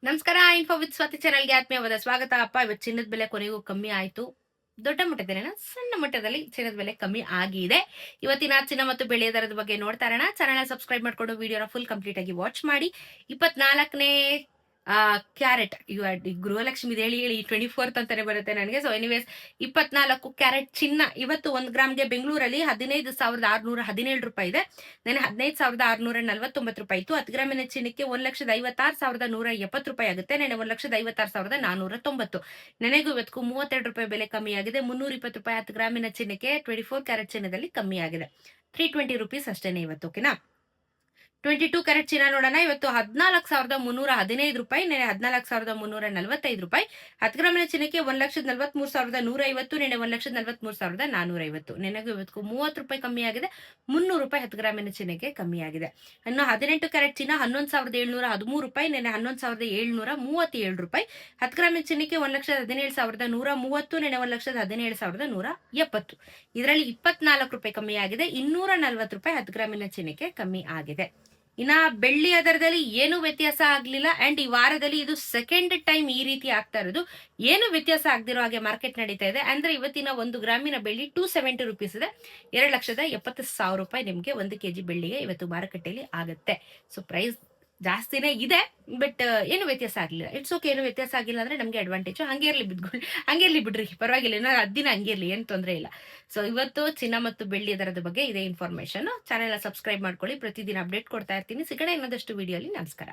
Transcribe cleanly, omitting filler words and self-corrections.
ನಮಸ್ಕಾರ. Info with Swati ಚಾನಲ್ಗೆ ಆತ್ಮೀಯವಾದ ಸ್ವಾಗತ. ಇವತ್ತು ಚಿನ್ನದ ಬೆಲೆ ಕೊನೆಗೂ ಕಮ್ಮಿ ಆಯ್ತು. ದೊಡ್ಡ ಮಟ್ಟದಲ್ಲಿ ಸಣ್ಣ ಮಟ್ಟದಲ್ಲಿ ಚಿನ್ನದ ಬೆಲೆ ಕಮ್ಮಿ ಆಗಿದೆ. ಇವತ್ತಿನ ಚಿನ್ನ ಮತ್ತು ಬೆಳೆಯ ದರದ ಬಗ್ಗೆ ನೋಡ್ತಾ ಇರೋಣ. ಚಾನಲ್ ಸಬ್ಸ್ಕ್ರೈಬ್ ಮಾಡ್ಕೊಂಡು ವಿಡಿಯೋನ ಫುಲ್ ಕಂಪ್ಲೀಟ್ ಆಗಿ ವಾಚ್ ಮಾಡಿ. 24ನೇ ಕ್ಯಾರೆಟ್ ಗೃಹಲಕ್ಷ್ಮಿ ಹೇಳಿ ಹೇಳಿ 24th ಅಂತಾನೆ ಬರುತ್ತೆ ನನಗೆ. ಸೊ ಎನಿವೇಸ್ 24 ಕ್ಯಾರೆಟ್ ಚಿನ್ನ ಇವತ್ತು 1 ಗ್ರಾಮ್ಗೆ ಬೆಂಗಳೂರಲ್ಲಿ 15,617 ರೂಪಾಯಿ ಇದೆ. ನೆನೆ 15,649 ರೂಪಾಯಿ ಇತ್ತು. 10 ಗ್ರಾಮಿನ ಚಿನ್ನಕ್ಕೆ 1,56,170 ರೂಪಾಯಿ ಆಗುತ್ತೆ. ನೆನೆ 1,56,490. ನೆನೆಗೂ ಇವತ್ತು 32 ರೂಪಾಯಿ ಬೆಲೆ ಕಮ್ಮಿ ಆಗಿದೆ. 320 ರೂಪಾಯಿ 10 ಗ್ರಾಮಿನ ಚಿನ್ನಕ್ಕೆ 24 ಕ್ಯಾರೆಟ್ ಚಿನ್ನದಲ್ಲಿ ಕಮ್ಮಿ ಆಗಿದೆ. 320 rupees ಅಷ್ಟೇನೆ ಇವತ್ತು. ಓಕೆನಾ. 22 ಕ್ಯಾರೆಟ್ ಚಿನ್ನ ನೋಡೋಣ. ಇವತ್ತು 14,315 ರೂಪಾಯಿ. ನೆನೆ 14,345 ರೂಪಾಯಿ. 10 ಗ್ರಾಮಿನ ಚಿನ್ನಕ್ಕೆ 1,43,150. ನೆನೆ 1,43,450. ನೆನೆಗೂ ಇವತ್ತು 30 ರೂಪಾಯಿ ಕಮ್ಮಿ ಆಗಿದೆ. 300 ರೂಪಾಯಿ 10 ಗ್ರಾಮಿನ ಚಿನ್ನಕ್ಕೆ ಕಮ್ಮಿ ಆಗಿದೆ. ಇನ್ನು 18 ಕ್ಯಾರೆಟ್ ಚಿನ್ನ 11,713 ರೂಪಾಯಿ. ನೆನೆ 11,737 ರೂಪಾಯಿ. 10 ಗ್ರಾಮಿನ ಚಿನ್ನಕ್ಕೆ 1,17,130. ನೆನೆ 1,17,170. ಇದರಲ್ಲಿ 24 ರೂಪಾಯಿ ಕಮ್ಮಿ ಆಗಿದೆ. 240 ರೂಪಾಯಿ 10 ಗ್ರಾಮಿನ ಚಿನ್ನಕ್ಕೆ ಕಮ್ಮಿ ಆಗಿದೆ. ಇನ್ನ ಬೆಳ್ಳಿಯ ದರದಲ್ಲಿ ಏನು ವ್ಯತ್ಯಾಸ ಆಗ್ಲಿಲ್ಲ. ಅಂಡ್ ಈ ವಾರದಲ್ಲಿ ಇದು ಸೆಕೆಂಡ್ ಟೈಮ್ ಈ ರೀತಿ ಆಗ್ತಾ ಇರೋದು. ಏನು ವ್ಯತ್ಯಾಸ ಆಗದಿರೋ ಹಾಗೆ ಮಾರ್ಕೆಟ್ ನಡೀತಾ ಇದೆ. ಅಂದ್ರೆ ಇವತ್ತಿನ 1 ಗ್ರಾಮಿನ ಬೆಳ್ಳಿ 270 ರೂಪೀಸ್ ಇದೆ. 2,70,000 ರೂಪಾಯಿ ನಿಮ್ಗೆ 1 kg ಬೆಳ್ಳಿಗೆ ಇವತ್ತು ಮಾರುಕಟ್ಟೆಯಲ್ಲಿ ಆಗುತ್ತೆ. ಸೊ ಪ್ರೈಸ್ ಜಾಸ್ತಿನೇ ಇದೆ. ಬಟ್ ಏನು ವ್ಯತ್ಯಾಸ ಆಗ್ಲಿಲ್ಲ. It's okay. ಏನು ವ್ಯತ್ಯಾಸ ಆಗಿಲ್ಲ ಅಂದ್ರೆ ನಮ್ಗೆ ಅಡ್ವಾಂಟೇಜ್. ಹಂಗಿರ್ಲಿ ಬಿಡ್ರಿ, ಪರವಾಗಿಲ್ಲ. ಏನಾದ್ರು ಹದ್ದಿನ ಹಂಗಿರ್ಲಿ, ಏನ್ ತೊಂದ್ರೆ ಇಲ್ಲ. ಸೊ ಇವತ್ತು ಚಿನ್ನ ಮತ್ತು ಬೆಳ್ಳಿ ದರದ ಬಗ್ಗೆ ಇದೇ ಇನ್ಫಾರ್ಮೇಶನ್. ಚಾನೆಲ್ ಸಬ್ಸ್ಕ್ರೈಬ್ ಮಾಡ್ಕೊಳ್ಳಿ. ಪ್ರತಿದಿನ ಅಪ್ಡೇಟ್ ಕೊಡ್ತಾ ಇರ್ತೀನಿ. ಸಿಗಡೆ ಇನ್ನೊಂದಷ್ಟು ವಿಡಿಯೋ ಅಲ್ಲಿ. ನಮಸ್ಕಾರ.